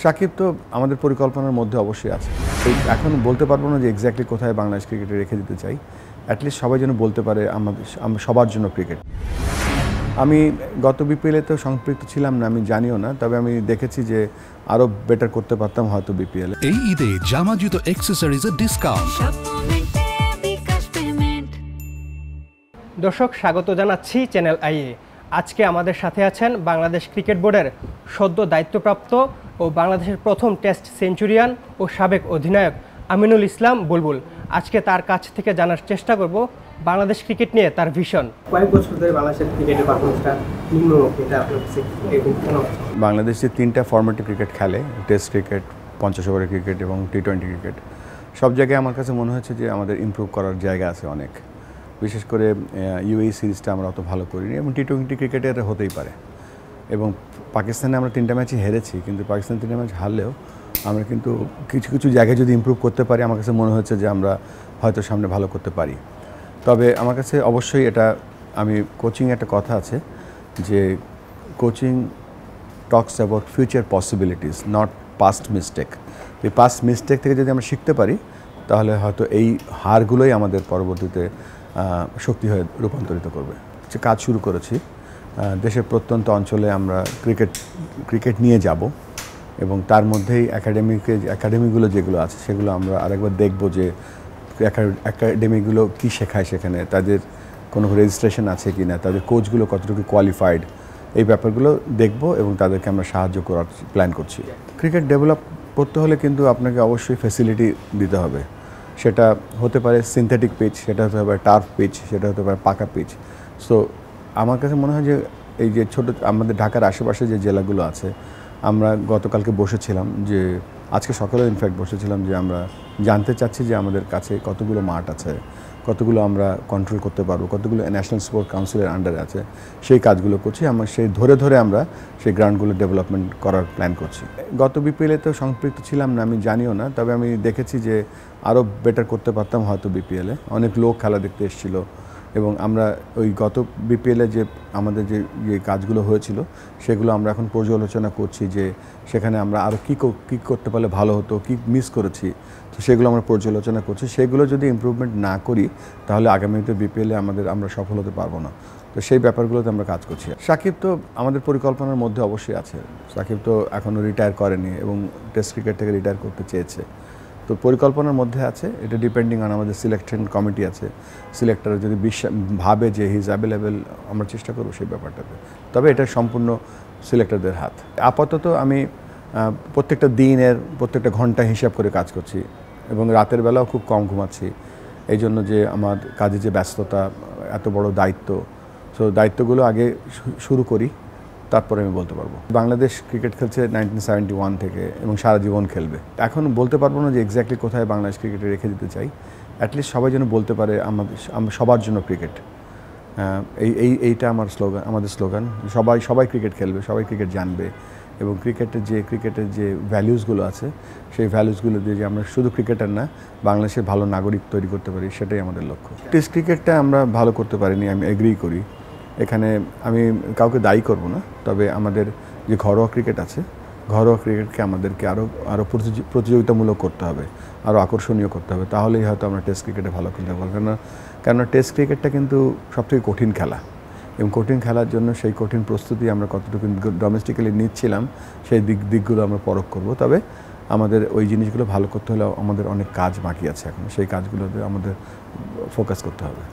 সাকিব তো আমাদের পরিকল্পনার মধ্যে অবশ্যই আছে। এখন বলতে পারবো না যে এক্স্যাক্টলি কোথায় বাংলাদেশ ক্রিকেটে রেখে দিতে চাই। অ্যাটলিস্ট সবাই যেন বলতে পারে সবার জন্য ক্রিকেট। আমি গত বিপিএলে তো সম্পৃক্ত ছিলাম না, আমি জানিও না, তবে আমি দেখেছি যে আরও বেটার করতে পারতাম হয়তো বিপিএলে। এই ঈদে জামা জুতো অ্যাক্সেসরিজের ডিসকাউন্ট। দর্শক, স্বাগত জানাচ্ছি চ্যানেল আইএ। আজকে আমাদের সাথে আছেন বাংলাদেশ ক্রিকেট বোর্ডের সদ্য দায়িত্বপ্রাপ্ত ও বাংলাদেশের প্রথম টেস্ট সেঞ্চুরিয়ান ও সাবেক অধিনায়ক আমিনুল ইসলাম বুলবুল। আজকে তার কাছ থেকে জানার চেষ্টা করব বাংলাদেশ ক্রিকেট নিয়ে তার ভিশন। কয়েক বছর ধরে বাংলাদেশের ক্রিকেটের পারফরমেন্সটা নিম্নমুখী, এটা আপনার কাছে কেন? বাংলাদেশ যে 3টা ফরম্যাটে ক্রিকেট খেলে, টেস্ট ক্রিকেট, 50 ওভারের ক্রিকেট এবং টি-20 ক্রিকেট, সব জায়গায় আমার কাছে মনে হচ্ছে যে আমাদের ইমপ্রুভ করার জায়গা আছে অনেক। বিশেষ করে ইউএই সিরিজটা আমরা অত ভালো করিনি এবং টি-20 ক্রিকেটের হতেই পারে। এবং পাকিস্তানে আমরা 3টা ম্যাচই হেরেছি, কিন্তু পাকিস্তান 3টা ম্যাচ হারলেও আমরা কিন্তু কিছু কিছু জায়গায় যদি ইমপ্রুভ করতে পারি, আমার কাছে মনে হচ্ছে যে আমরা হয়তো সামনে ভালো করতে পারি। তবে আমার কাছে অবশ্যই এটা, আমি কোচিং একটা কথা আছে যে coaching talks about future possibilities, not past mistake. এই পাস্ট মিস্টেক থেকে যদি আমরা শিখতে পারি, তাহলে হয়তো এই হারগুলোই আমাদের পরবর্তীতে শক্তি হয়ে রূপান্তরিত করবে। যে কাজ শুরু করেছি, দেশের প্রত্যন্ত অঞ্চলে আমরা ক্রিকেট নিয়ে যাব এবং তার মধ্যেই একাডেমিগুলো যেগুলো আছে সেগুলো আমরা আরেকবার দেখব যে একাডেমিগুলো কী শেখায়, সেখানে তাদের কোনো রেজিস্ট্রেশন আছে কি না, তাদের কোচগুলো কতটুকু কোয়ালিফাইড, এই ব্যাপারগুলো দেখব এবং তাদেরকে আমরা সাহায্য করার প্ল্যান করছি। ক্রিকেট ডেভেলপ করতে হলে কিন্তু আপনাকে অবশ্যই ফ্যাসিলিটি দিতে হবে। সেটা হতে পারে সিনথেটিক পিচ, সেটা হতে পারে টার্ফ পিচ, সেটা হতে পারে পাকা পিচ। সো আমার কাছে মনে হয় যে এই যে ছোটো আমাদের ঢাকার আশেপাশে যে জেলাগুলো আছে, আমরা গতকালকে বসেছিলাম, যে আজকে সকালেও ইনফ্যাক্ট বসেছিলাম, যে আমরা জানতে চাচ্ছি যে আমাদের কাছে কতগুলো মাঠ আছে, কতগুলো আমরা কন্ট্রোল করতে পারবো, কতগুলো ন্যাশনাল স্পোর্ট কাউন্সিলের আন্ডারে আছে, সেই কাজগুলো করছি। আমরা সেই ধরে আমরা সেই গ্রাউন্ডগুলো ডেভেলপমেন্ট করার প্ল্যান করছি। গত বিপিএলে তো সম্পৃক্ত ছিলাম না, আমি জানিও না, তবে আমি দেখেছি যে আরও বেটার করতে পারতাম হয়তো বিপিএলে। অনেক লোক খেলা দেখতে এসেছিলো এবং আমরা ওই গত বিপিএলে যে আমাদের যে কাজগুলো হয়েছিল সেগুলো আমরা এখন পর্যালোচনা করছি, যে সেখানে আমরা আরও কী করতে পারলে ভালো হতো, কী মিস করেছি, তো সেগুলো আমরা পর্যালোচনা করছি। সেগুলো যদি ইমপ্রুভমেন্ট না করি, তাহলে আগামীতে বিপিএলে আমরা সফল হতে পারবো না। তো সেই ব্যাপারগুলোতে আমরা কাজ করছি। সাকিব তো আমাদের পরিকল্পনার মধ্যে অবশ্যই আছে। সাকিব তো এখনও রিটায়ার করেনি এবং টেস্ট ক্রিকেট থেকে রিটায়ার করতে চেয়েছে, তো পরিকল্পনার মধ্যে আছে। এটা ডিপেন্ডিং অন আমাদের সিলেকশন কমিটি আছে, সিলেক্টর যদি ভাবে যে হি ইজ অ্যাভেলেবেল, আমরা চেষ্টা করবো সেই ব্যাপারটাতে। তবে এটা সম্পূর্ণ সিলেক্টরদের হাত। আপাতত আমি প্রত্যেকটা দিনের প্রত্যেকটা ঘন্টা হিসাব করে কাজ করছি এবং রাতের বেলাও খুব কম ঘুমাচ্ছি, এই জন্য যে আমার কাজে যে ব্যস্ততা, এত বড় দায়িত্ব, সো দায়িত্বগুলো আগে শুরু করি, তারপরে আমি বলতে পারবো। বাংলাদেশ ক্রিকেট খেলছে 1971 থেকে এবং সারা জীবন খেলবে। এখন বলতে পারবো না যে এক্স্যাক্টলি কোথায় বাংলাদেশ ক্রিকেটে রেখে দিতে চাই। অ্যাটলিস্ট সবাই যেন বলতে পারে সবার জন্য ক্রিকেট। এইটা আমাদের স্লোগান। সবাই ক্রিকেট খেলবে, সবাই ক্রিকেট জানবে এবং ক্রিকেটের যে ভ্যালিউসগুলো আছে, সেই ভ্যালিউসগুলো দিয়ে যে আমরা শুধু ক্রিকেটার না, বাংলাদেশের ভালো নাগরিক তৈরি করতে পারি, সেটাই আমাদের লক্ষ্য। টেস্ট ক্রিকেটটা আমরা ভালো করতে পারিনি, আমি এগ্রি করি। এখানে আমি কাউকে দায়ী করব না, তবে আমাদের যে ঘরোয়া ক্রিকেট আছে, ঘরোয়া ক্রিকেটকে আমাদেরকে আরও প্রতিযোগিতামূলক করতে হবে, আরও আকর্ষণীয় করতে হবে, তাহলেই হয়তো আমরা টেস্ট ক্রিকেটে ভালো খেলতে পারবো। কেননা টেস্ট ক্রিকেটটা কিন্তু সবথেকে কঠিন খেলা এবং কঠিন খেলার জন্য সেই কঠিন প্রস্তুতি আমরা কতটুকু ডোমেস্টিক্যালি নিচ্ছিলাম, সেই দিকগুলো আমরা পরখ করব। তবে আমাদের ওই জিনিসগুলো ভালো করতে হলে আমাদের অনেক কাজ বাকি আছে, এখন সেই কাজগুলোতে আমাদের ফোকাস করতে হবে।